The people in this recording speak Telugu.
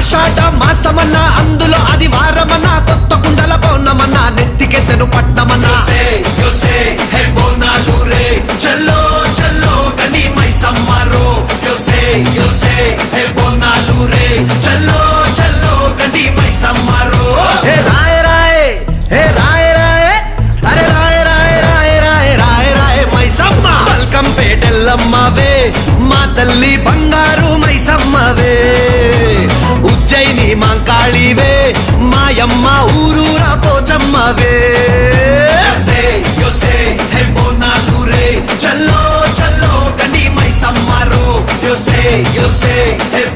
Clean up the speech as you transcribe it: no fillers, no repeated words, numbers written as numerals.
ఆషాఢ మాసమన్న అందులో అది వారమన్న కొత్త కుండల పౌర్ణమన్న నెత్తికెత్తెను పట్టమన్న చల్లో చల్లో కని మైసమ్మరో బోనాలు రే చల్లో చల్లో కని మైసమ్మరో హే రాయ రాయ హే రాయ రాయ అరే రాయ రాయ రాయ రాయ రాయ రాయ మైసమ్మ బల్కం పేటెల్లమ్మవే మా తల్లి బంగారు మైసమ్మవే ఉజ్జయిని మాంకాళివే మాయమ్మ ఊరూరా పోచమ్మవే బోనాలు రే చల్లో చల్లో కని మైసమ్మరో yo sé, hey,